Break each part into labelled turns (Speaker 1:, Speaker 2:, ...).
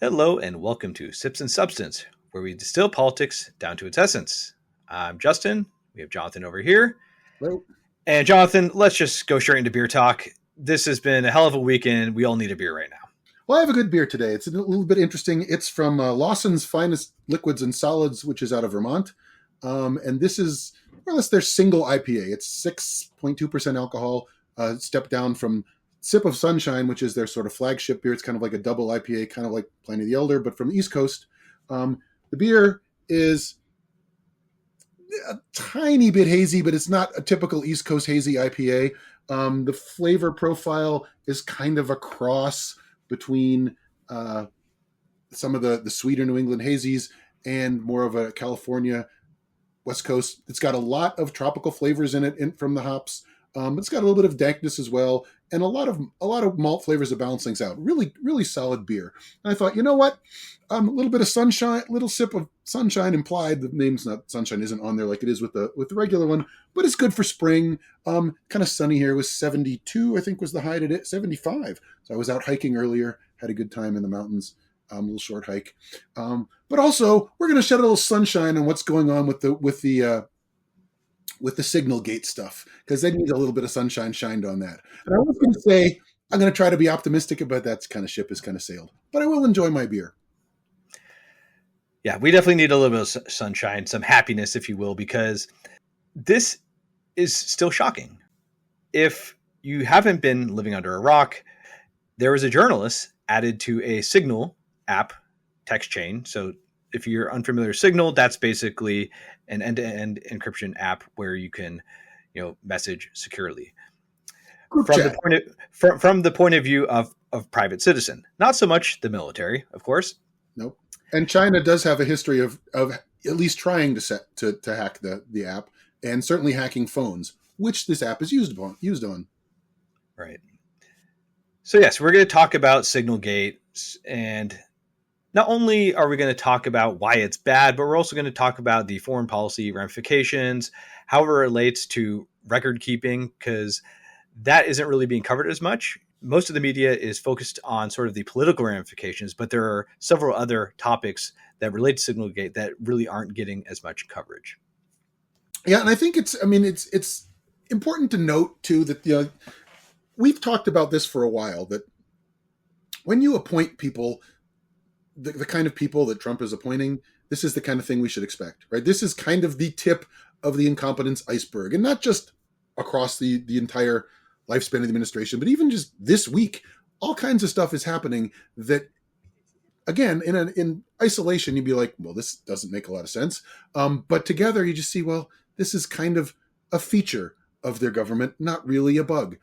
Speaker 1: Hello and welcome to Sips and Substance, where we distill politics down to its essence. I'm Justin. We have Jonathan over here.
Speaker 2: Hello.
Speaker 1: And Jonathan, let's just go straight into beer talk. This has been a hell of a weekend. We all need a beer right now.
Speaker 2: Well, I have a good beer today. It's a little bit interesting. It's from Lawson's Finest Liquids and Solids, which is out of Vermont. And this is, more or less, their single IPA. It's 6.2% alcohol, stepped down from Sip of Sunshine, which is their sort of flagship beer. It's kind of like a double IPA, kind of like Pliny the Elder, but from the East Coast. The beer is a tiny bit hazy, but it's not a typical East Coast hazy IPA. The flavor profile is kind of a cross between some of the sweeter New England hazies and more of a California West Coast. It's got a lot of tropical flavors in it from the hops. It's got a little bit of dankness as well, and a lot of malt flavors to balance things out. Really, really solid beer. And I thought, you know what? A little bit of sunshine, little sip of sunshine implied. The name's not sunshine, isn't on there like it is with the regular one, but it's good for spring. Kind of sunny here. It was 72, I think, was the high today. 75. So I was out hiking earlier. Had a good time in the mountains. A little short hike. But also, we're going to shed a little sunshine on what's going on with the Signalgate stuff, because they need a little bit of sunshine shined on that. And I was going to say, I'm going to try to be optimistic about that kind of ship has kind of sailed, but I will enjoy my beer.
Speaker 1: Yeah, we definitely need a little bit of sunshine, some happiness, if you will, because this is still shocking. If you haven't been living under a rock, there was a journalist added to a Signal app text chain. So if you're unfamiliar with Signal, that's basically an end-to-end encryption app where you can, message securely. From the point of view of private citizen, not so much the military, of course.
Speaker 2: Nope. And China does have a history of at least trying to hack the app, and certainly hacking phones, which this app is used on.
Speaker 1: Right. So yes, we're going to talk about Signalgate, and not only are we going to talk about why it's bad, but we're also going to talk about the foreign policy ramifications, how it relates to record keeping, because that isn't really being covered as much. Most of the media is focused on sort of the political ramifications, but there are several other topics that relate to Signalgate that really aren't getting as much coverage.
Speaker 2: Yeah, and I think it's important to note too that we've talked about this for a while, that when you appoint people, the kind of people that Trump is appointing, this is the kind of thing we should expect, right? This is kind of the tip of the incompetence iceberg, and not just across the entire lifespan of the administration, but even just this week, all kinds of stuff is happening that, again, in isolation, you'd be like, well, this doesn't make a lot of sense. But together, you just see, well, this is kind of a feature of their government, not really a bug.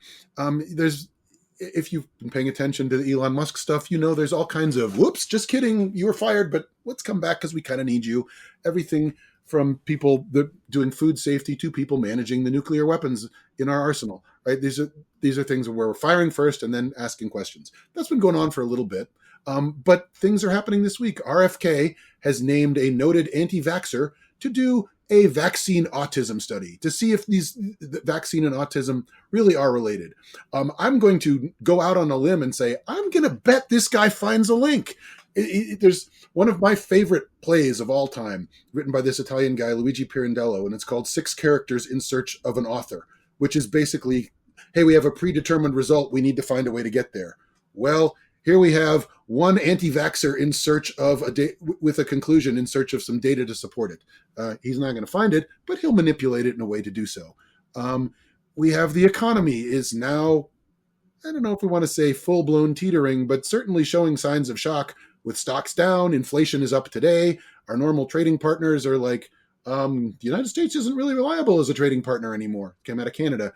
Speaker 2: If you've been paying attention to the Elon Musk stuff, there's all kinds of, whoops, just kidding, you were fired, but let's come back because we kind of need you. Everything from people that doing food safety to people managing the nuclear weapons in our arsenal, right? These are things where we're firing first and then asking questions. That's been going on for a little bit, but things are happening this week. RFK has named a noted anti-vaxxer to do a vaccine autism study to see if the vaccine and autism really are related. I'm going to go out on a limb and say, I'm going to bet this guy finds a link. There's one of my favorite plays of all time, written by this Italian guy, Luigi Pirandello, and it's called 6 Characters in Search of an Author, which is basically, hey, we have a predetermined result. We need to find a way to get there. Well, here we have one anti-vaxxer in search of with a conclusion in search of some data to support it. He's not going to find it, but he'll manipulate it in a way to do so. We have the economy is now, I don't know if we want to say full-blown teetering, but certainly showing signs of shock with stocks down. Inflation is up today. Our normal trading partners are like, the United States isn't really reliable as a trading partner anymore. Came out of Canada.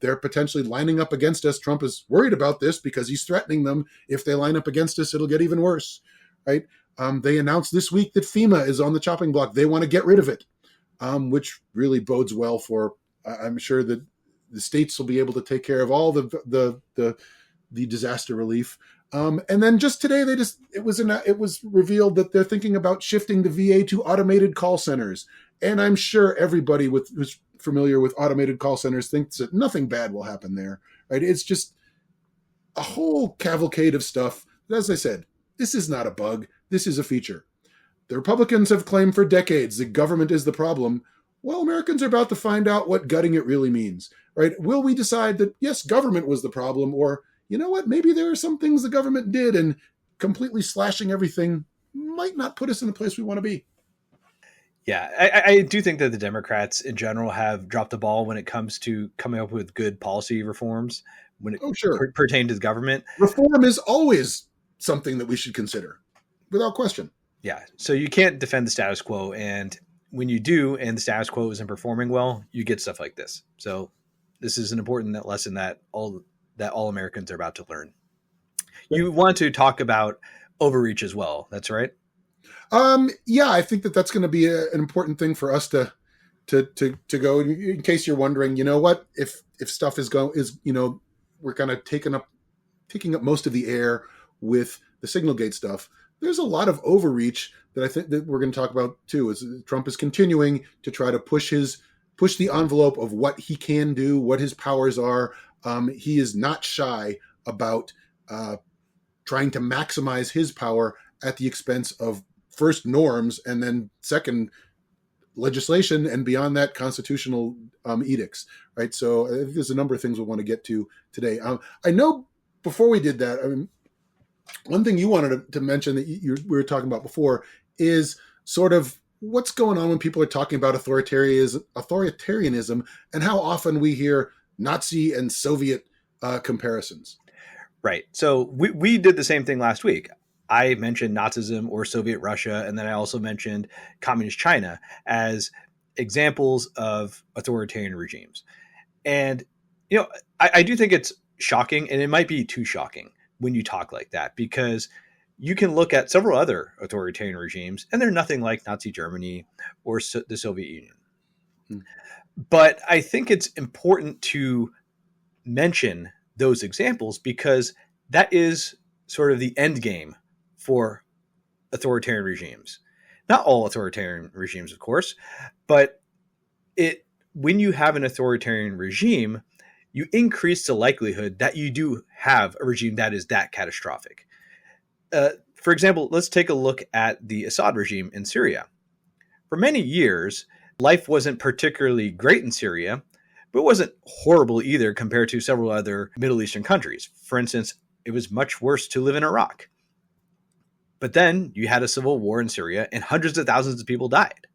Speaker 2: They're potentially lining up against us. Trump is worried about this because he's threatening them. If they line up against us, it'll get even worse, right? They announced this week that FEMA is on the chopping block. They want to get rid of it, which really bodes well for, I'm sure that the states will be able to take care of all the disaster relief. And then just today, it was revealed that they're thinking about shifting the VA to automated call centers. And I'm sure everybody who's familiar with automated call centers thinks that nothing bad will happen there, right? It's just a whole cavalcade of stuff. As I said, This is not a bug. This is a feature. The Republicans have claimed for decades that government is the problem. Well, Americans are about to find out what gutting it really means, right? Will we decide that, yes, government was the problem, or, you know what, maybe there are some things the government did, and completely slashing everything might not put us in the place we want to be.
Speaker 1: Yeah, I do think that the Democrats in general have dropped the ball when it comes to coming up with good policy reforms when it
Speaker 2: Oh, sure.
Speaker 1: pertains to the government.
Speaker 2: Reform is always something that we should consider, without question.
Speaker 1: Yeah, so you can't defend the status quo, and when you do, and the status quo isn't performing well, you get stuff like this. So this is an important lesson that all Americans are about to learn. You want to talk about overreach as well. That's right.
Speaker 2: Yeah, I think that that's going to be an important thing for us to go. In case you're wondering, you know what, if stuff is we're kind of picking up most of the air with the Signalgate stuff. There's a lot of overreach that I think that we're going to talk about too. Is Trump is continuing to try to push the envelope of what he can do, what his powers are. He is not shy about trying to maximize his power at the expense of first norms and then second legislation, and beyond that constitutional edicts, right? So I think there's a number of things we want to get to today. I know before we did that, I mean, one thing you wanted to mention that we were talking about before is sort of what's going on when people are talking about authoritarianism and how often we hear Nazi and Soviet comparisons.
Speaker 1: Right. So we did the same thing last week. I mentioned Nazism or Soviet Russia, and then I also mentioned communist China as examples of authoritarian regimes. And, I do think it's shocking, and it might be too shocking when you talk like that, because you can look at several other authoritarian regimes, and they're nothing like Nazi Germany or the Soviet Union. But I think it's important to mention those examples because that is sort of the end game for authoritarian regimes. Not all authoritarian regimes, of course, but when you have an authoritarian regime, you increase the likelihood that you do have a regime that is that catastrophic. For example, let's take a look at the Assad regime in Syria. For many years, life wasn't particularly great in Syria, but it wasn't horrible either compared to several other Middle Eastern countries. For instance, it was much worse to live in Iraq. But then you had a civil war in Syria and hundreds of thousands of people died.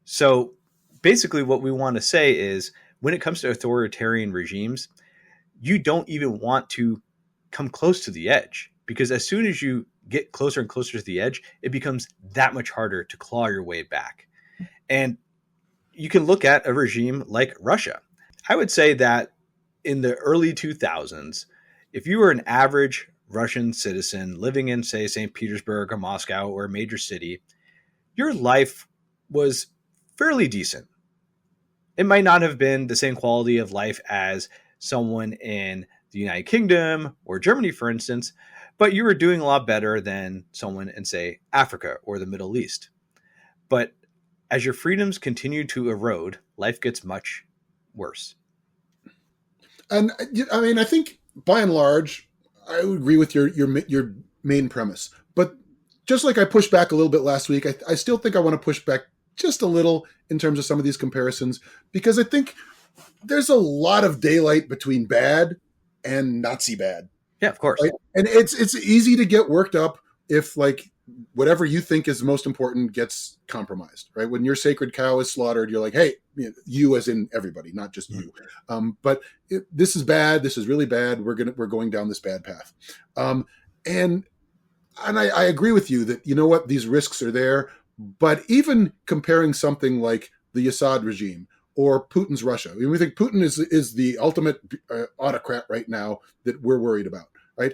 Speaker 1: So basically what we want to say is when it comes to authoritarian regimes, you don't even want to come close to the edge, because as soon as you get closer and closer to the edge, it becomes that much harder to claw your way back. And you can look at a regime like Russia. I would say that in the early 2000s, if you were an average Russian citizen living in, say, St. Petersburg or Moscow or a major city, your life was fairly decent. It might not have been the same quality of life as someone in the United Kingdom or Germany, for instance, but you were doing a lot better than someone in, say, Africa or the Middle East. But as your freedoms continue to erode, life gets much worse.
Speaker 2: And I mean, I think by and large, I would agree with your main premise. But just like I pushed back a little bit last week, I still think I want to push back just a little in terms of some of these comparisons, because I think there's a lot of daylight between bad and Nazi bad.
Speaker 1: Yeah, of course.
Speaker 2: Right? And it's easy to get worked up if, like, whatever you think is most important gets compromised, right? When your sacred cow is slaughtered, you're like, hey, you as in everybody, not just you. But this is bad. This is really bad. We're going down this bad path. And I agree with you that, you know what, these risks are there. But even comparing something like the Assad regime or Putin's Russia, I mean, we think Putin is the ultimate autocrat right now that we're worried about, right?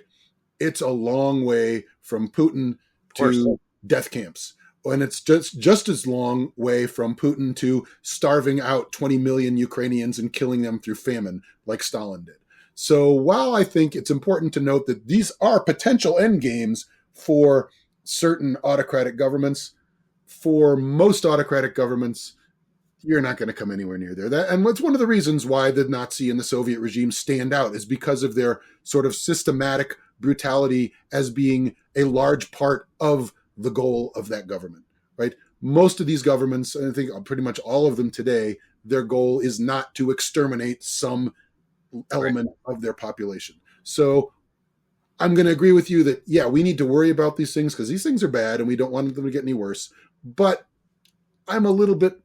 Speaker 2: It's a long way from Putin to death camps. And it's just as long way from Putin to starving out 20 million Ukrainians and killing them through famine like Stalin did. So while I think it's important to note that these are potential end games for certain autocratic governments, for most autocratic governments, you're not going to come anywhere near there. And what's one of the reasons why the Nazi and the Soviet regime stand out is because of their sort of systematic brutality as being a large part of the goal of that government, right? Most of these governments, and I think pretty much all of them today, their goal is not to exterminate some element of their population. So I'm going to agree with you that, yeah, we need to worry about these things because these things are bad and we don't want them to get any worse. But I'm a little bit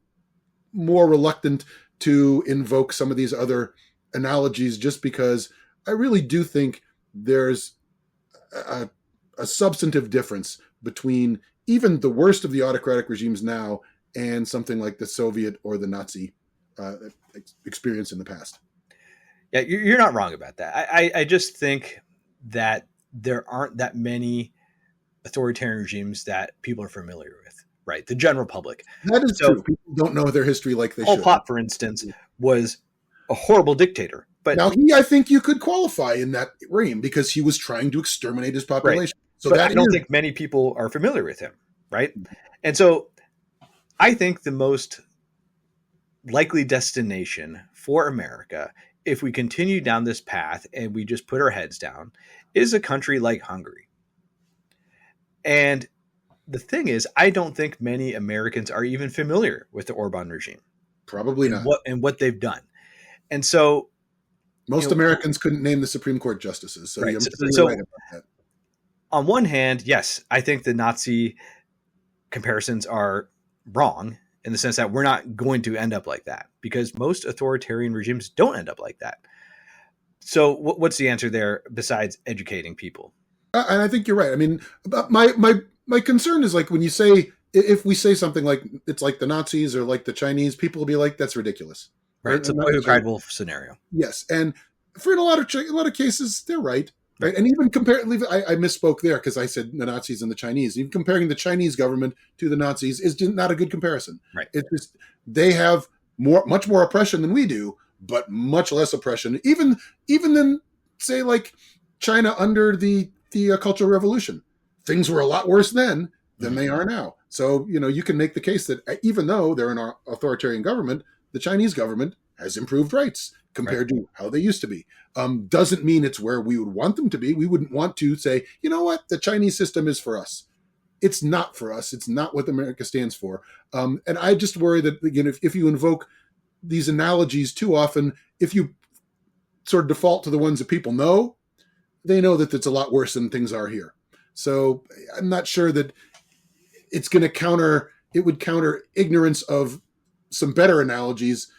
Speaker 2: more reluctant to invoke some of these other analogies just because I really do think there's a substantive difference between even the worst of the autocratic regimes now and something like the Soviet or the Nazi experience in the past.
Speaker 1: Yeah, you're not wrong about that. I just think that there aren't that many authoritarian regimes that people are familiar with, right? The general public.
Speaker 2: That is true. People don't know their history like they
Speaker 1: Pol
Speaker 2: should.
Speaker 1: Pot, for instance, was a horrible dictator. But
Speaker 2: now, I think you could qualify in that reign because he was trying to exterminate his population.
Speaker 1: Right. So I don't think many people are familiar with him, right? And so I think the most likely destination for America, if we continue down this path and we just put our heads down, is a country like Hungary. And the thing is, I don't think many Americans are even familiar with the Orban regime.
Speaker 2: Probably not.
Speaker 1: What they've done. And so
Speaker 2: most Americans couldn't name the Supreme Court justices. So,
Speaker 1: right.
Speaker 2: You're right about that.
Speaker 1: On one hand, yes, I think the Nazi comparisons are wrong in the sense that we're not going to end up like that because most authoritarian regimes don't end up like that. So what's the answer there besides educating people?
Speaker 2: And I think you're right. I mean, my concern is like when you say, if we say something like it's like the Nazis or like the Chinese, people will be like, that's ridiculous.
Speaker 1: Right. It's a boy who cried wolf scenario.
Speaker 2: Yes. And for a lot of cases, they're right. Right. And even I misspoke there because I said the Nazis and the Chinese. Even comparing the Chinese government to the Nazis is not a good comparison.
Speaker 1: Right.
Speaker 2: It's just they have much more oppression than we do, but much less oppression, even than say like China under the Cultural Revolution. Things were a lot worse then than they are now. So you can make the case that even though they're an authoritarian government, the Chinese government has improved rights compared to how they used to be. Doesn't mean it's where we would want them to be. We wouldn't want to say, you know what, the Chinese system is for us. It's not for us. It's not what America stands for. And I just worry that, again, if you invoke these analogies too often, if you sort of default to the ones that people know, they know that it's a lot worse than things are here. So I'm not sure that it's going to it would counter ignorance of some better analogies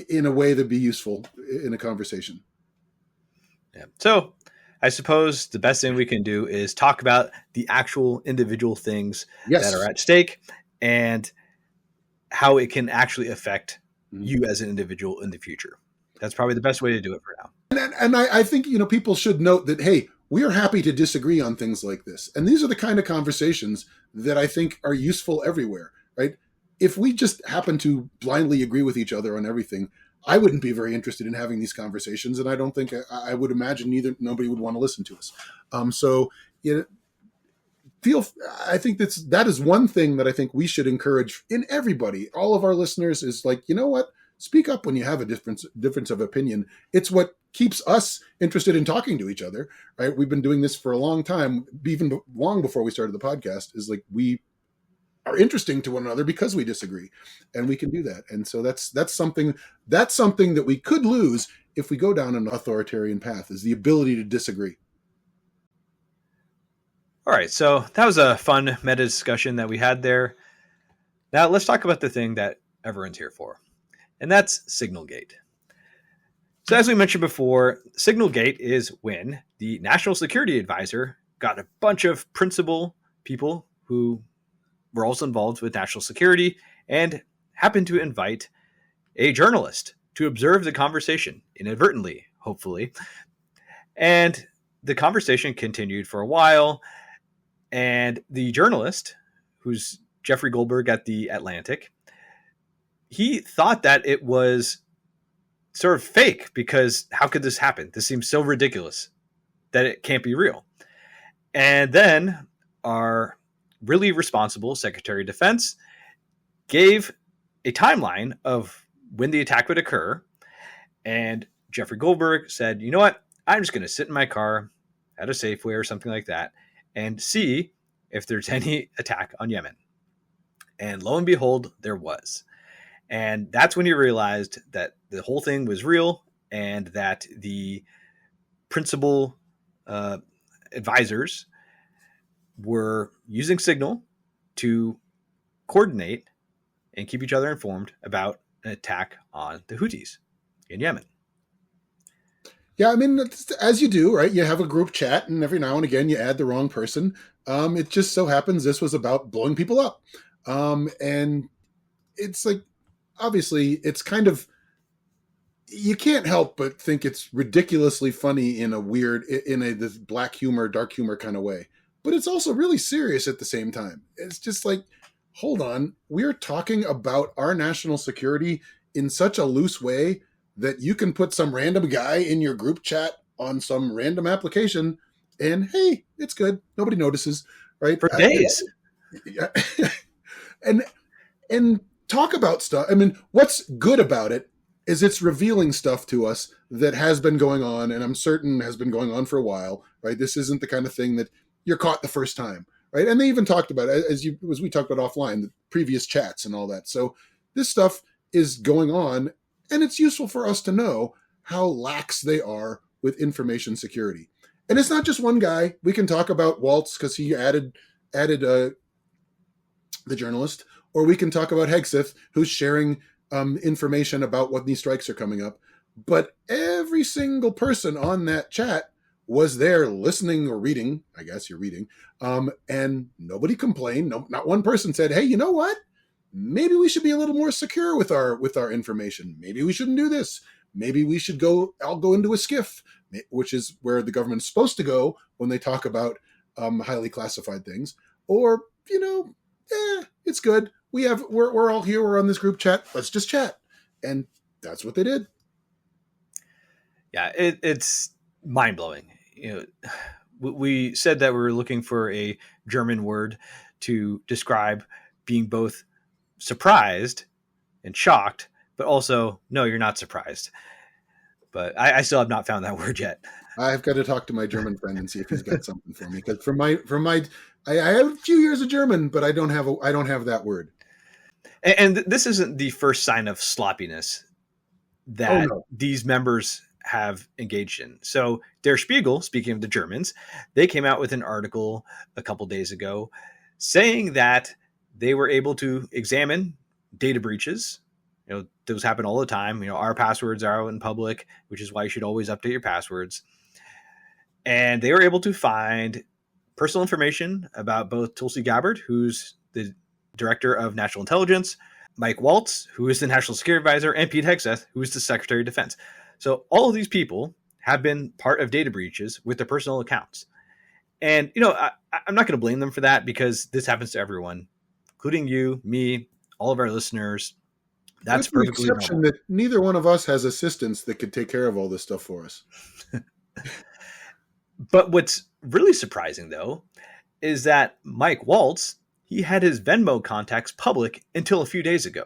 Speaker 2: in a way that'd be useful in a conversation.
Speaker 1: Yeah. So I suppose the best thing we can do is talk about the actual individual things that are at stake and how it can actually affect you as an individual in the future. That's probably the best way to do it for now.
Speaker 2: And I think, people should note that, hey, we are happy to disagree on things like this. And these are the kind of conversations that I think are useful everywhere, right? If we just happen to blindly agree with each other on everything, I wouldn't be very interested in having these conversations. And I don't think I would imagine nobody would want to listen to us. I think that is one thing that I think we should encourage in everybody, all of our listeners, is like, you know what? Speak up when you have a difference of opinion. It's what keeps us interested in talking to each other, right? We've been doing this for a long time, even long before we started the podcast, is like we are interesting to one another because we disagree, and we can do that. And so that's something that we could lose if we go down an authoritarian path, is the ability to disagree.
Speaker 1: All right, so that was a fun meta discussion that we had there. Now let's talk about the thing that everyone's here for, and that's Signalgate. So as we mentioned before, Signalgate is when the National Security Advisor got a bunch of principal people who were also involved with national security and happened to invite a journalist to observe the conversation inadvertently, hopefully. And the conversation continued for a while. And the journalist, who's Jeffrey Goldberg at The Atlantic, he thought that it was sort of fake because how could this happen? This seems so ridiculous that it can't be real. And then our really responsible Secretary of Defense gave a timeline of when the attack would occur. And Jeffrey Goldberg said, you know what? I'm just going to sit in my car at a Safeway or something like that and see if there's any attack on Yemen. And lo and behold, there was. And that's when he realized that the whole thing was real and that the principal advisors were using Signal to coordinate and keep each other informed about an attack on the Houthis in Yemen.
Speaker 2: Yeah, I mean, as you do, right? You have a group chat, and every now and again you add the wrong person. It just so happens this was about blowing people up. And it's like, obviously, it's kind of, you can't help but think it's ridiculously funny in this black humor, dark humor kind of way. But it's also really serious at the same time. It's just like, hold on, we're talking about our national security in such a loose way that you can put some random guy in your group chat on some random application and hey, it's good. Nobody notices, right?
Speaker 1: For days.
Speaker 2: And talk about stuff. I mean, what's good about it is it's revealing stuff to us that has been going on, and I'm certain has been going on for a while, right? This isn't the kind of thing that you're caught the first time, right? And they even talked about it, as we talked about offline, the previous chats and all that. So this stuff is going on, and it's useful for us to know how lax they are with information security. And it's not just one guy. We can talk about Waltz because he added the journalist, or we can talk about Hegseth, who's sharing information about when these strikes are coming up. But every single person on that chat was there listening or reading. I guess you're reading. And nobody complained. No, not one person said, hey, you know what? Maybe we should be a little more secure with our information. Maybe we shouldn't do this. Maybe we should I'll go into a skiff, which is where the government's supposed to go when they talk about highly classified things. Or, it's good. We're all here. We're on this group chat. Let's just chat. And that's what they did.
Speaker 1: Yeah, it's mind blowing. We said that we were looking for a German word to describe being both surprised and shocked, but also, no, you're not surprised. But I still have not found that word yet.
Speaker 2: I've got to talk to my German friend and see if he's got something for me. Because I have a few years of German, but I don't have that word.
Speaker 1: And this isn't the first sign of sloppiness that these members have engaged in. So Der Spiegel, speaking of the Germans, they came out with an article a couple days ago saying that they were able to examine data breaches. Those happen all the time. Our passwords are out in public, which is why you should always update your passwords. And they were able to find personal information about both Tulsi Gabbard, who's the director of national intelligence, Mike Waltz, who is the national security advisor, and Pete Hegseth, who is the secretary of defense. So all of these people have been part of data breaches with their personal accounts. And, I'm not going to blame them for that because this happens to everyone, including you, me, all of our listeners. That's perfectly
Speaker 2: the exception normal. That neither one of us has assistants that could take care of all this stuff for us.
Speaker 1: But what's really surprising, though, is that Mike Waltz, he had his Venmo contacts public until a few days ago.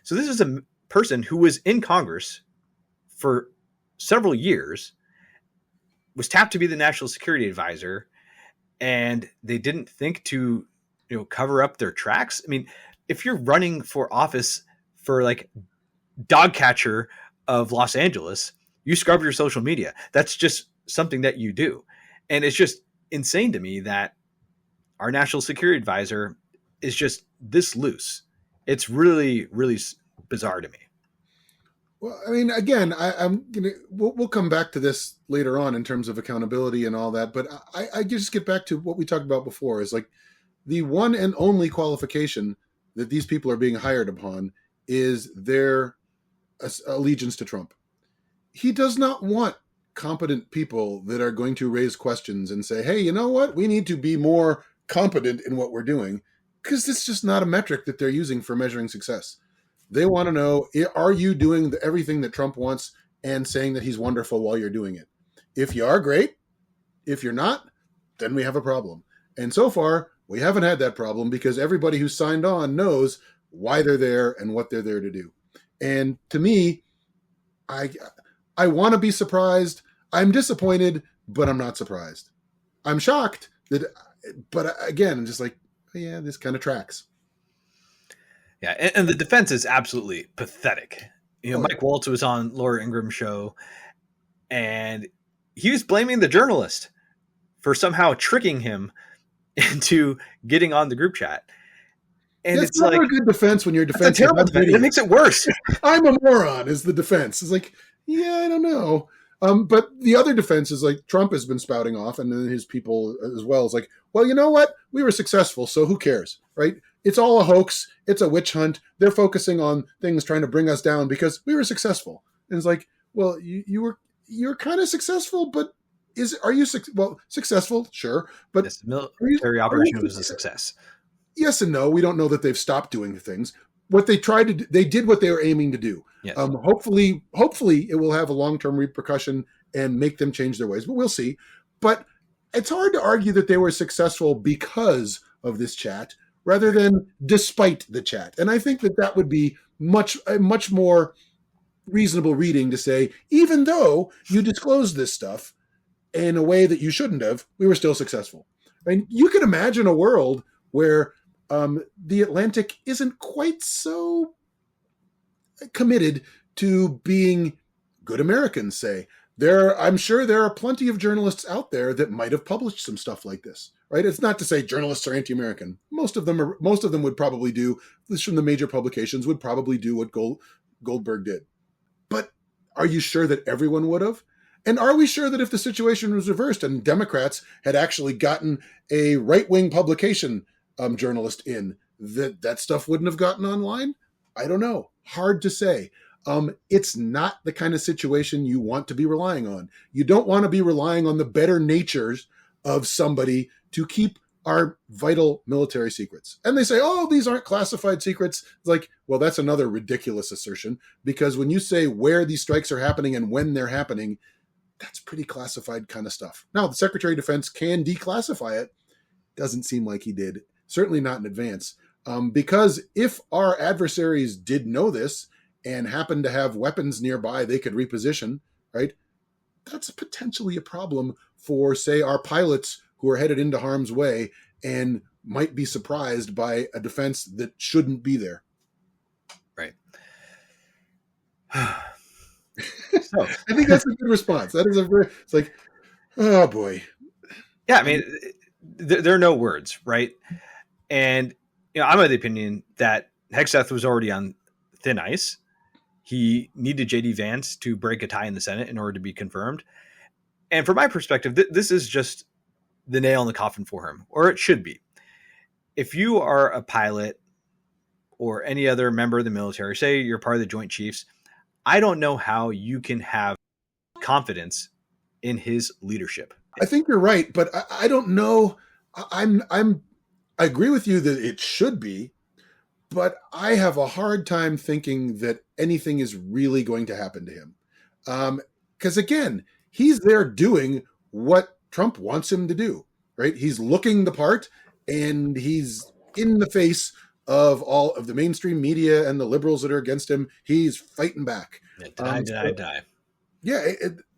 Speaker 1: So this is a person who was in Congress for several years, was tapped to be the national security advisor, and they didn't think to, cover up their tracks. I mean, if you're running for office for like dog catcher of Los Angeles, you scrub your social media. That's just something that you do. And it's just insane to me that our national security advisor is just this loose. It's really, really bizarre to me.
Speaker 2: Well, I mean, again, we'll come back to this later on in terms of accountability and all that. But I just get back to what we talked about before is like the one and only qualification that these people are being hired upon is their allegiance to Trump. He does not want competent people that are going to raise questions and say, hey, you know what? We need to be more competent in what we're doing, because it's just not a metric that they're using for measuring success. They want to know, are you doing everything that Trump wants and saying that he's wonderful while you're doing it? If you are, great. If you're not, then we have a problem. And so far, we haven't had that problem because everybody who's signed on knows why they're there and what they're there to do. And to me, I want to be surprised. I'm disappointed, but I'm not surprised. I'm shocked that, but again, I'm just like, yeah, this kind of tracks.
Speaker 1: Yeah, and the defense is absolutely pathetic.
Speaker 2: Oh yeah.
Speaker 1: Mike Waltz was on Laura Ingram's show, and he was blaming the journalist for somehow tricking him into getting on the group chat. And
Speaker 2: That's
Speaker 1: it's
Speaker 2: never
Speaker 1: like,
Speaker 2: a good defense when you're
Speaker 1: that's a
Speaker 2: defending.
Speaker 1: terrible defense. It makes it worse.
Speaker 2: I'm a moron is the defense. It's like, yeah, I don't know. But the other defense is like Trump has been spouting off, and then his people as well is like, well, you know what? We were successful, so who cares, right? It's all a hoax. It's a witch hunt. They're focusing on things trying to bring us down because we were successful. And it's like, well, you're kind of successful, but are you successful? Sure, but
Speaker 1: This military operation was a success.
Speaker 2: Yes and no. We don't know that they've stopped doing things. What they tried to do, they did what they were aiming to do.
Speaker 1: Yes.
Speaker 2: Hopefully it will have a long-term repercussion and make them change their ways, but we'll see. But it's hard to argue that they were successful because of this chat rather than despite the chat. And I think that would be a much more reasonable reading to say, even though you disclosed this stuff in a way that you shouldn't have, we were still successful. I mean, you can imagine a world where the Atlantic isn't quite so committed to being good Americans, say. I'm sure there are plenty of journalists out there that might have published some stuff like this, right? It's not to say journalists are anti-American. Most of them would probably do, at least from the major publications, would probably do what Goldberg did. But are you sure that everyone would have? And are we sure that if the situation was reversed and Democrats had actually gotten a right-wing publication journalist in, that stuff wouldn't have gotten online? I don't know. Hard to say. It's not the kind of situation you want to be relying on. You don't want to be relying on the better natures of somebody to keep our vital military secrets. And they say, oh, these aren't classified secrets. It's like, well, that's another ridiculous assertion, because when you say where these strikes are happening and when they're happening, that's pretty classified kind of stuff. Now, the Secretary of Defense can declassify it. Doesn't seem like he did. Certainly not in advance. Because if our adversaries did know this and happened to have weapons nearby they could reposition, right? That's potentially a problem for, say, our pilots who are headed into harm's way and might be surprised by a defense that shouldn't be there.
Speaker 1: Right.
Speaker 2: So, I think that's a good response. That is it's like, oh boy.
Speaker 1: Yeah, I mean, there are no words, right? And I'm of the opinion that Hegseth was already on thin ice. He needed J.D. Vance to break a tie in the Senate in order to be confirmed. And from my perspective, this is just the nail in the coffin for him, or it should be. If you are a pilot or any other member of the military, say you're part of the Joint Chiefs, I don't know how you can have confidence in his leadership.
Speaker 2: I think you're right, but I don't know. I agree with you that it should be, but I have a hard time thinking that anything is really going to happen to him. Because again, he's there doing what Trump wants him to do, right? He's looking the part, and he's in the face of all of the mainstream media and the liberals that are against him. He's fighting back.
Speaker 1: Deny.
Speaker 2: Yeah,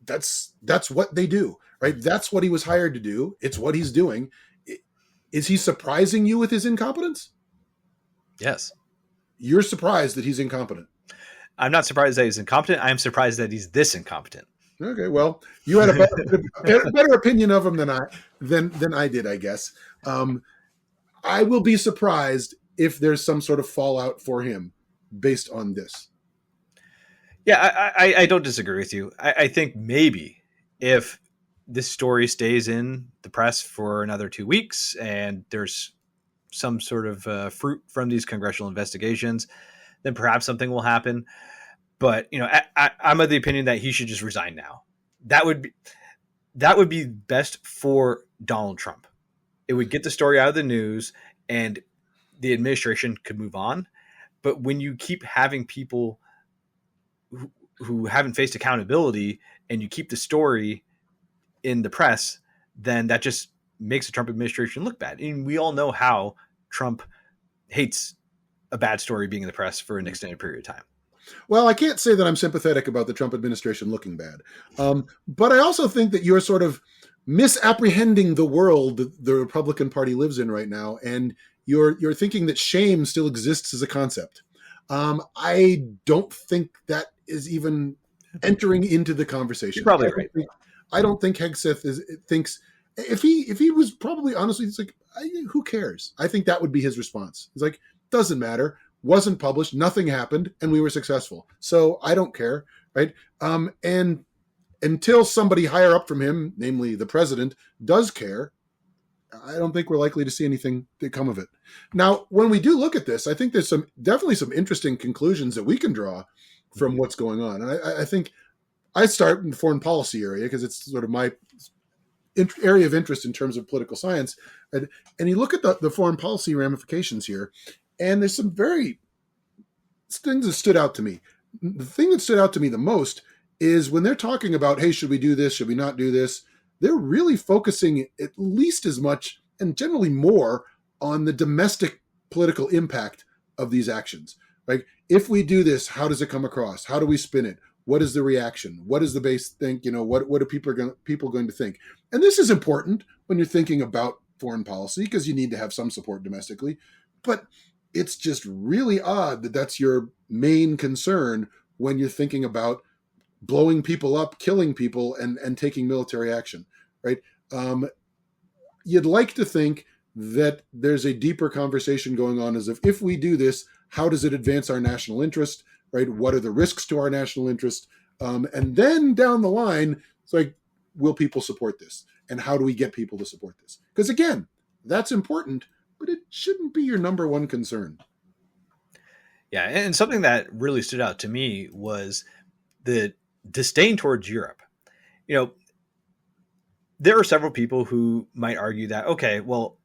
Speaker 2: that's what they do, right? That's what he was hired to do. It's what he's doing. Is he surprising you with his incompetence?
Speaker 1: Yes.
Speaker 2: You're surprised that he's incompetent.
Speaker 1: I'm not surprised that he's incompetent. I'm surprised that he's this incompetent.
Speaker 2: Okay, well, you had a better opinion of him than I did, I guess. I will be surprised if there's some sort of fallout for him based on this.
Speaker 1: Yeah, I don't disagree with you. I think maybe if this story stays in the press for another 2 weeks and there's some sort of fruit from these congressional investigations, then perhaps something will happen. But I'm of the opinion that he should just resign now. That would be best for Donald Trump. It would get the story out of the news, and the administration could move on. But when you keep having people who haven't faced accountability, and you keep the story in the press, then that just makes the Trump administration look bad. And we all know how Trump hates a bad story being in the press for an extended period of time.
Speaker 2: Well, I can't say that I'm sympathetic about the Trump administration looking bad. But I also think that you're sort of misapprehending the world that the Republican Party lives in right now, and you're thinking that shame still exists as a concept. I don't think that is even entering into the
Speaker 1: You're
Speaker 2: conversation.
Speaker 1: probably right.
Speaker 2: I don't think Hegseth thinks if he was probably honestly, it's like who cares? I think that would be his response. He's like, doesn't matter. Wasn't published. Nothing happened, and we were successful. So I don't care, right? And until somebody higher up from him, namely the president, does care, I don't think we're likely to see anything to come of it. Now, when we do look at this, I think there's definitely some interesting conclusions that we can draw from what's going on. And I think I start in the foreign policy area because it's sort of my area of interest in terms of political science. And you look at the foreign policy ramifications here, and there's some very things that stood out to me. The thing that stood out to me the most is when they're talking about, hey, should we do this? Should we not do this? They're really focusing at least as much and generally more on the domestic political impact of these actions. Like, if we do this, how does it come across? How do we spin it? What is the reaction? What does the base think? What are people going to think? And this is important when you're thinking about foreign policy because you need to have some support domestically. But it's just really odd that that's your main concern when you're thinking about blowing people up, killing people, and taking military action, right? You'd like to think that there's a deeper conversation going on as if we do this, how does it advance our national interest, right? What are the risks to our national interest? And then down the line, it's like, will people support this? And how do we get people to support this? Because again, that's important, but it shouldn't be your number one concern.
Speaker 1: Yeah, and something that really stood out to me was the disdain towards Europe. There are several people who might argue that, okay, well,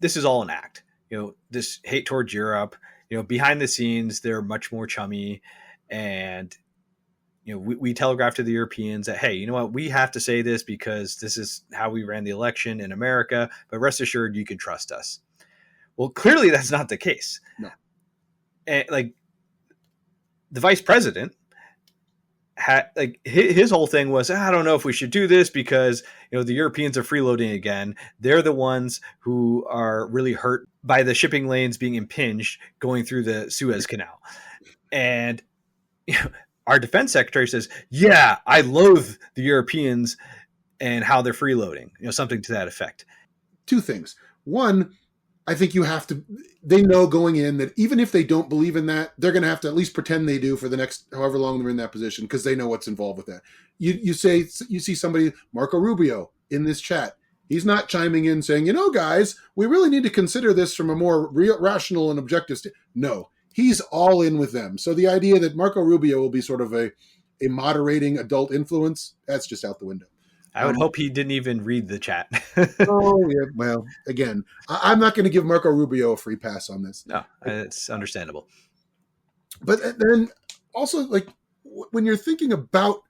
Speaker 1: this is all an act. This hate towards Europe, behind the scenes, they're much more chummy. And, we telegraph to the Europeans that, hey, you know what, we have to say this because this is how we ran the election in America, but rest assured, you can trust us. Well, clearly that's not the case.
Speaker 2: No.
Speaker 1: And the vice president had his whole thing was, I don't know if we should do this because the Europeans are freeloading again. They're the ones who are really hurt by the shipping lanes being impinged going through the Suez Canal. And our defense secretary says, yeah, I loathe the Europeans and how they're freeloading, something to that effect.
Speaker 2: Two things. One, I think they know going in that even if they don't believe in that, they're going to have to at least pretend they do for the next however long they're in that position because they know what's involved with that. You see somebody, Marco Rubio, in this chat. He's not chiming in saying, guys, we really need to consider this from a more rational and objective No, he's all in with them. So the idea that Marco Rubio will be sort of a moderating adult influence, that's just out the window.
Speaker 1: I would hope he didn't even read the chat.
Speaker 2: Oh, yeah. Well, again, I'm not going to give Marco Rubio a free pass on this.
Speaker 1: No, it's understandable.
Speaker 2: But then also, when you're thinking about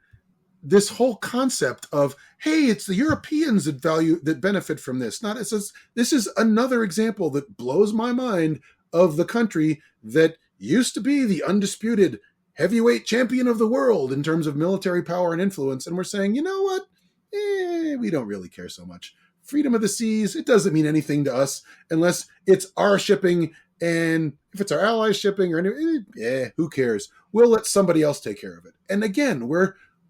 Speaker 2: this whole concept of, hey, it's the Europeans that benefit from this. This is another example that blows my mind of the country that used to be the undisputed heavyweight champion of the world in terms of military power and influence. And we're saying, you know what? We don't really care so much. Freedom of the seas, it doesn't mean anything to us unless it's our shipping, and if it's our allies' shipping or anything, who cares? We'll let somebody else take care of it. And again,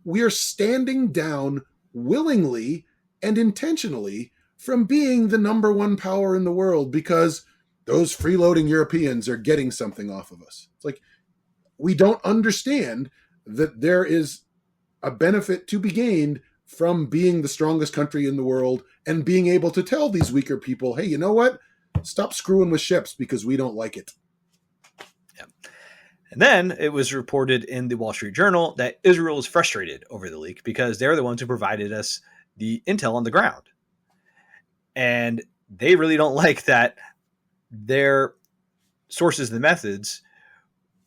Speaker 2: we are standing down willingly and intentionally from being the number one power in the world because those freeloading Europeans are getting something off of us. It's like, we don't understand that there is a benefit to be gained from being the strongest country in the world and being able to tell these weaker people, hey, you know what? Stop screwing with ships because we don't like it.
Speaker 1: Yeah. And then it was reported in the Wall Street Journal that Israel is frustrated over the leak because they're the ones who provided us the intel on the ground. And they really don't like that their sources and methods,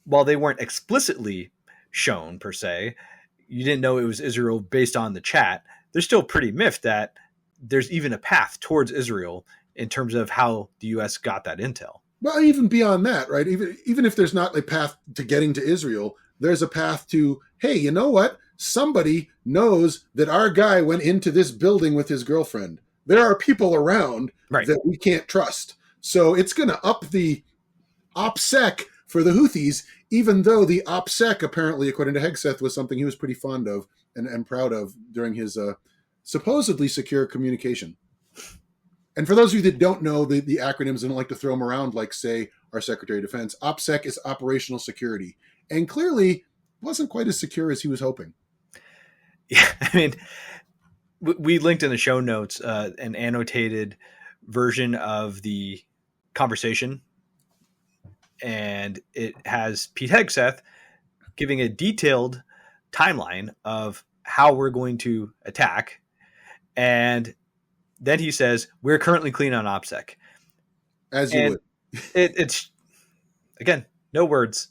Speaker 1: while they weren't explicitly shown per se, you didn't know it was Israel based on the chat, they're still pretty miffed that there's even a path towards Israel in terms of how the U.S. got that intel.
Speaker 2: Well, even beyond that, right? Even if there's not a path to getting to Israel, there's a path to, hey, you know what? Somebody knows that our guy went into this building with his girlfriend. There are people around
Speaker 1: Right.
Speaker 2: that we can't trust. So it's going to up the OPSEC for the Houthis, even though the OPSEC, apparently, according to Hegseth, was something he was pretty fond of and proud of during his supposedly secure communication. And for those of you that don't know the acronyms and don't like to throw them around, like, say, our Secretary of Defense, OPSEC is operational security. And clearly wasn't quite as secure as he was hoping.
Speaker 1: Yeah, I mean, we linked in the show notes an annotated version of the conversation, and it has Pete Hegseth giving a detailed timeline of how we're going to attack. And then he says, we're currently clean on OPSEC.
Speaker 2: As you would.
Speaker 1: It's, again, no words.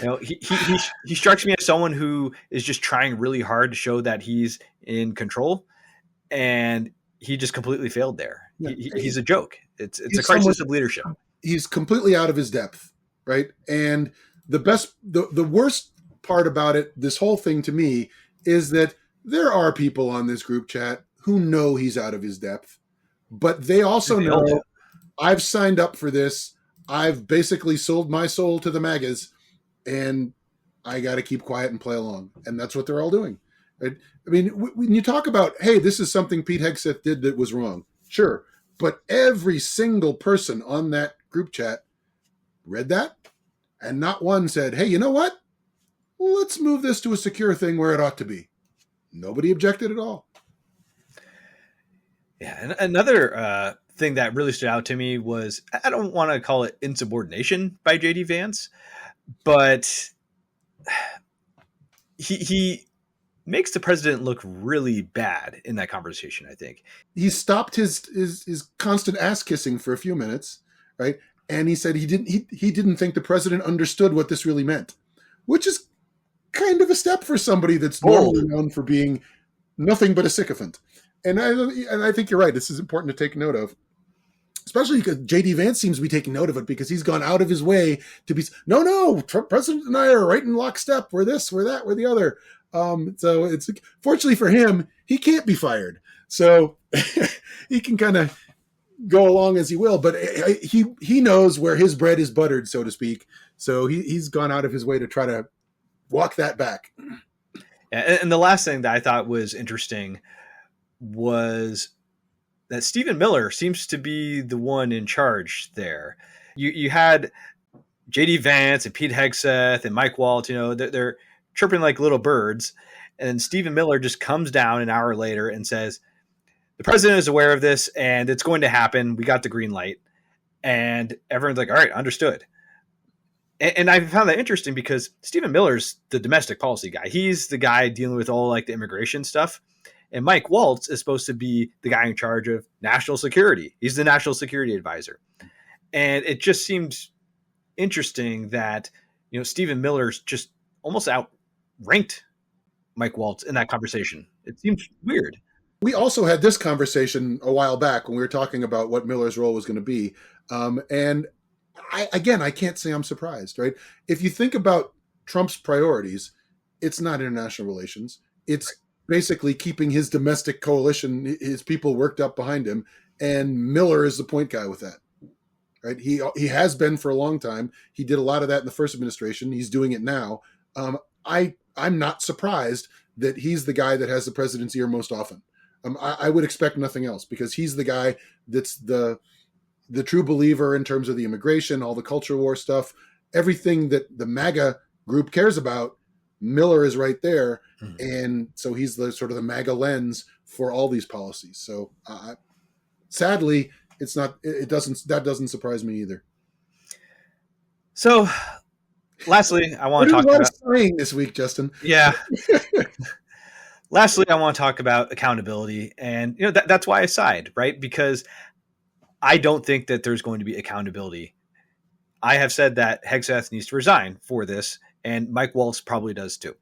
Speaker 1: You know, he strikes me as someone who is just trying really hard to show that he's in control, and he just completely failed there. Yeah. He's a joke. It's a crisis of leadership.
Speaker 2: He's completely out of his depth, right? And the worst part about it, this whole thing to me, is that there are people on this group chat who know he's out of his depth, but they also know, I've signed up for this. I've basically sold my soul to the MAGAs, and I got to keep quiet and play along. And that's what they're all doing. Right? I mean, when you talk about, hey, this is something Pete Hegseth did that was wrong. Sure. But every single person on that group chat read that, and not one said, hey, you know what? Let's move this to a secure thing where it ought to be. Nobody objected at all.
Speaker 1: Yeah. And another thing that really stood out to me was, I don't want to call it insubordination by J.D. Vance, but he makes the president look really bad in that conversation, I think.
Speaker 2: He stopped his constant ass kissing for a few minutes, right? And he said he didn't think the president understood what this really meant, which is kind of a step for somebody that's normally known for being nothing but a sycophant. And I think you're right. This is important to take note of. Especially because J.D. Vance seems to be taking note of it, because he's gone out of his way to be, no, Trump president and I are right in lockstep. We're this, we're that, we're the other. So it's, fortunately for him, he can't be fired. So he can kind of go along as he will, but he knows where his bread is buttered, so to speak. So he's gone out of his way to try to walk that back.
Speaker 1: And the last thing that I thought was interesting was that Stephen Miller seems to be the one in charge there. You had J.D. Vance and Pete Hegseth and Mike Waltz, they're chirping like little birds. And Stephen Miller just comes down an hour later and says, the president is aware of this and it's going to happen. We got the green light. And everyone's like, all right, understood. And I found that interesting because Stephen Miller's the domestic policy guy. He's the guy dealing with all like the immigration stuff. And Mike Waltz is supposed to be the guy in charge of national security. He's the national security advisor. And it just seemed interesting that, Stephen Miller's just almost outranked Mike Waltz in that conversation. It seems weird.
Speaker 2: We also had this conversation a while back when we were talking about what Miller's role was going to be. And I can't say I'm surprised, right? If you think about Trump's priorities, it's not international relations. It's basically keeping his domestic coalition, his people worked up behind him. And Miller is the point guy with that, right? He has been for a long time. He did a lot of that in the first administration. He's doing it now. I'm not surprised that he's the guy that has the president's ear most often. I would expect nothing else, because he's the guy that's the true believer in terms of the immigration, all the culture war stuff, everything that the MAGA group cares about. Miller is right there. And so he's the sort of the MAGA lens for all these policies. So sadly, that doesn't surprise me either.
Speaker 1: So lastly, I want to talk about
Speaker 2: saying this week, Justin.
Speaker 1: Yeah. Lastly, I want to talk about accountability, and that's why I side, right? Because I don't think that there's going to be accountability. I have said that Hegseth needs to resign for this, and Mike Waltz probably does too.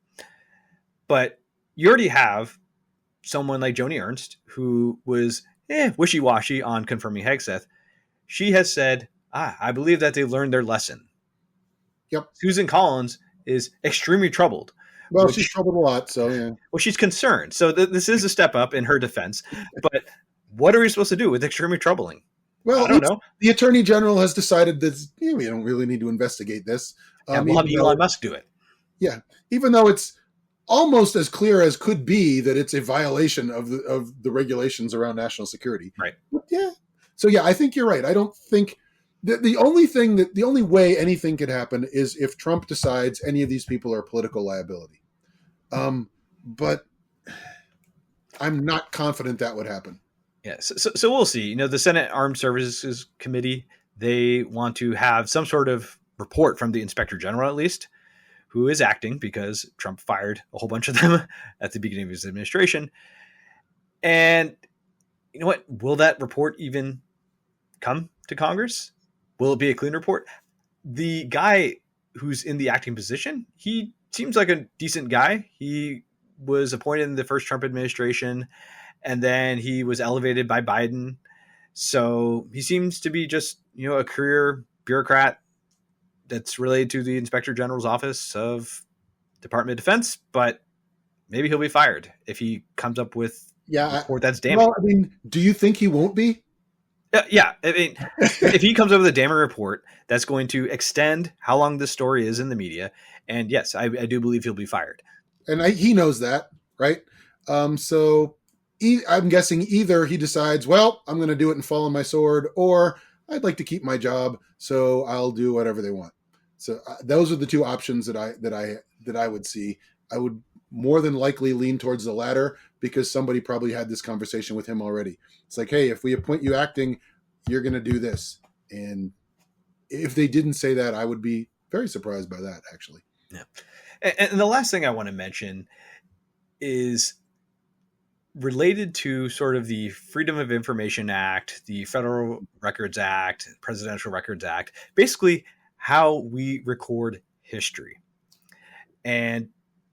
Speaker 1: But you already have someone like Joni Ernst, who was wishy-washy on confirming Hegseth. She has said, I believe that they learned their lesson.
Speaker 2: Yep.
Speaker 1: Susan Collins is extremely troubled.
Speaker 2: Well, she's troubled a lot, so yeah.
Speaker 1: Well, she's concerned. So this is a step up in her defense. But what are we supposed to do with extremely troubling?
Speaker 2: Well,
Speaker 1: I don't know.
Speaker 2: The Attorney General has decided that we don't really need to investigate this.
Speaker 1: Yeah, we'll have Elon Musk do it.
Speaker 2: Yeah, even though it's almost as clear as could be that it's a violation of the regulations around national security.
Speaker 1: Right.
Speaker 2: But yeah. So yeah, I think you're right. I don't think the only way anything could happen is if Trump decides any of these people are political liability. But I'm not confident that would happen.
Speaker 1: Yeah, so we'll see. The Senate Armed Services Committee, they want to have some sort of report from the Inspector General, at least, who is acting because Trump fired a whole bunch of them at the beginning of his administration. And you know what? Will that report even come to Congress? Will it be a clean report? The guy who's in the acting position, he seems like a decent guy. He was appointed in the first Trump administration, and then he was elevated by Biden. So he seems to be just, a career bureaucrat that's related to the Inspector General's office of Department of Defense, but maybe he'll be fired if he comes up with a report that's damning.
Speaker 2: Well, I mean, do you think he won't be?
Speaker 1: Yeah. I mean, if he comes up with a damning report that's going to extend how long this story is in the media, and yes, I do believe he'll be fired.
Speaker 2: And he knows that, right? So I'm guessing either he decides, well, I'm going to do it and fall on my sword, or I'd like to keep my job, so I'll do whatever they want. So those are the two options that I would see. I would more than likely lean towards the latter because somebody probably had this conversation with him already. It's like, hey, if we appoint you acting, you're going to do this. And if they didn't say that, I would be very surprised by that, actually.
Speaker 1: Yeah. And the last thing I want to mention is related to sort of the Freedom of Information Act, the Federal Records Act, Presidential Records Act, basically how we record history. And,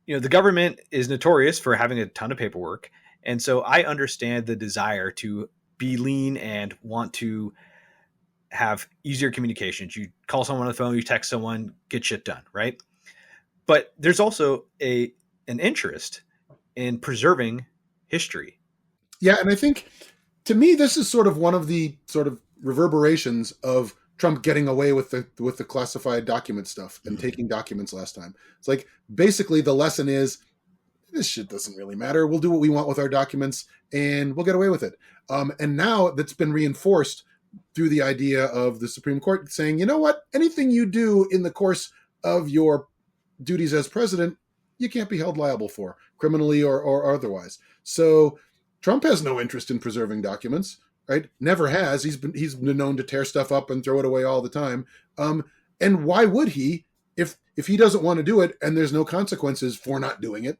Speaker 1: the government is notorious for having a ton of paperwork. And so I understand the desire to be lean and want to have easier communications. You call someone on the phone, you text someone, get shit done, right? But there's also an interest in preserving history.
Speaker 2: Yeah, and I think, to me, this is sort of one of the sort of reverberations of Trump getting away with the classified document stuff and taking documents last time. It's like, basically the lesson is, this shit doesn't really matter. We'll do what we want with our documents and we'll get away with it. And now that's been reinforced through the idea of the Supreme Court saying, you know what, anything you do in the course of your duties as president, you can't be held liable for, criminally or otherwise. So Trump has no interest in preserving documents, right? Never has. He's been known to tear stuff up and throw it away all the time. And why would he, if he doesn't want to do it and there's no consequences for not doing it?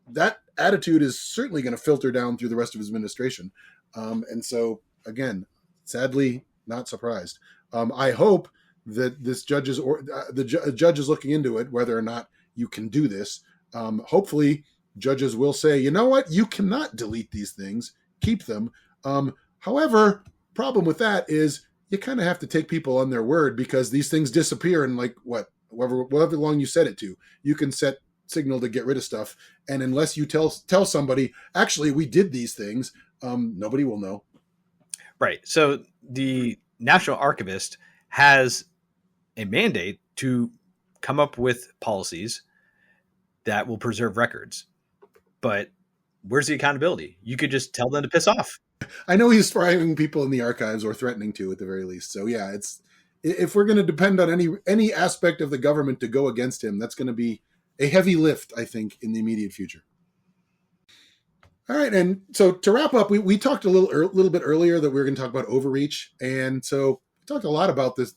Speaker 2: That attitude is certainly going to filter down through the rest of his administration. And so, again, sadly, not surprised. I hope that this judge is looking into it, whether or not you can do this. Hopefully, judges will say, you know what, you cannot delete these things, keep them. However, problem with that is you kind of have to take people on their word because these things disappear in however long you set it to. You can set signal to get rid of stuff, and unless you tell somebody, actually, we did these things, nobody will know.
Speaker 1: Right. So the National Archivist has a mandate to come up with policies that will preserve records. But where's the accountability? You could just tell them to piss off.
Speaker 2: I know he's firing people in the archives, or threatening to at the very least. So yeah, if we're going to depend on any aspect of the government to go against him, that's going to be a heavy lift, I think, in the immediate future. All right, and so to wrap up, we talked a little bit earlier that we were going to talk about overreach, and so we talked a lot about this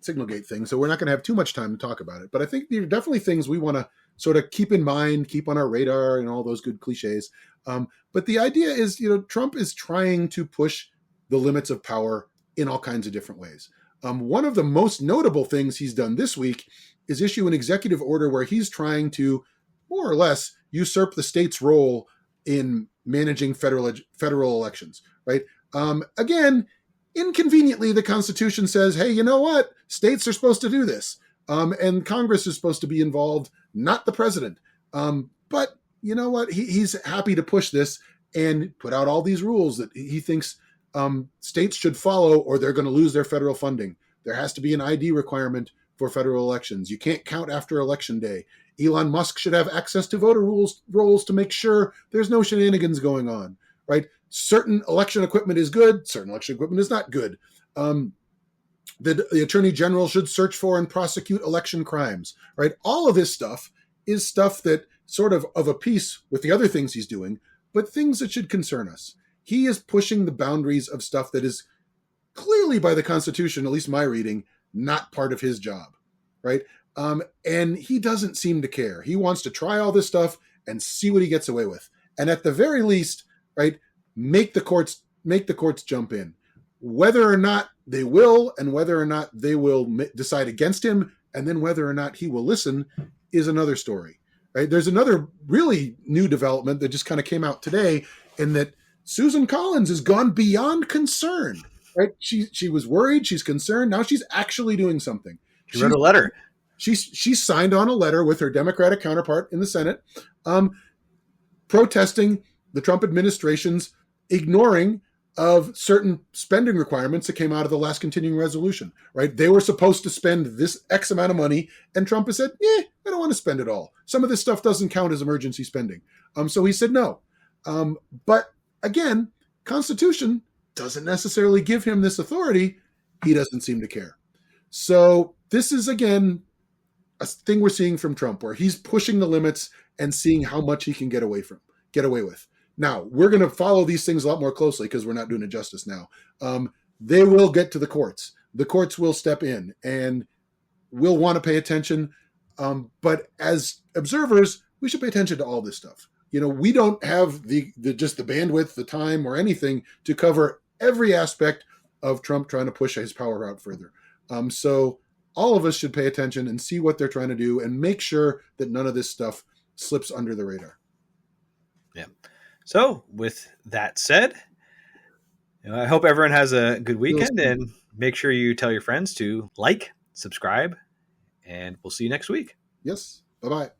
Speaker 2: Signalgate thing. So we're not going to have too much time to talk about it, but I think there are definitely things we want to sort of keep in mind, keep on our radar, and all those good cliches. But the idea is, Trump is trying to push the limits of power in all kinds of different ways. One of the most notable things he's done this week is issue an executive order where he's trying to more or less usurp the state's role in managing federal elections, right? Again, inconveniently, the Constitution says, hey, you know what? States are supposed to do this. And Congress is supposed to be involved, not the president. But you know what? He's happy to push this and put out all these rules that he thinks states should follow, or they're going to lose their federal funding. There has to be an ID requirement for federal elections. You can't count after election day. Elon Musk should have access to voter rolls to make sure there's no shenanigans going on, right? Certain election equipment is good, certain election equipment is not good. The attorney general should search for and prosecute election crimes, right? All of this stuff is stuff that sort of a piece with the other things he's doing, but things that should concern us. He is pushing the boundaries of stuff that is clearly by the Constitution, at least my reading, not part of his job, right? And he doesn't seem to care. He wants to try all this stuff and see what he gets away with. And at the very least, right, make the courts jump in. Whether or not they will, and whether or not they will decide against him, and then whether or not he will listen is another story, right? There's another really new development that just kind of came out today, in that Susan Collins has gone beyond concern, right? She was worried, she's concerned, now she's actually doing something.
Speaker 1: She wrote a letter.
Speaker 2: She signed on a letter with her Democratic counterpart in the Senate, protesting the Trump administration's ignoring of certain spending requirements that came out of the last continuing resolution, right? They were supposed to spend this X amount of money, and Trump has said, I don't want to spend it all. Some of this stuff doesn't count as emergency spending. So he said no. But again, Constitution doesn't necessarily give him this authority. He doesn't seem to care. So this is, again, a thing we're seeing from Trump, where he's pushing the limits and seeing how much he can get away with. Now, we're going to follow these things a lot more closely because we're not doing it justice now. They will get to the courts. The courts will step in and we'll want to pay attention. But as observers, we should pay attention to all this stuff. You know, we don't have the bandwidth, the time, or anything to cover every aspect of Trump trying to push his power out further. So all of us should pay attention and see what they're trying to do and make sure that none of this stuff slips under the radar.
Speaker 1: Yeah. So with that said, I hope everyone has a good weekend, and make sure you tell your friends to like, subscribe, and we'll see you next week.
Speaker 2: Yes. Bye-bye.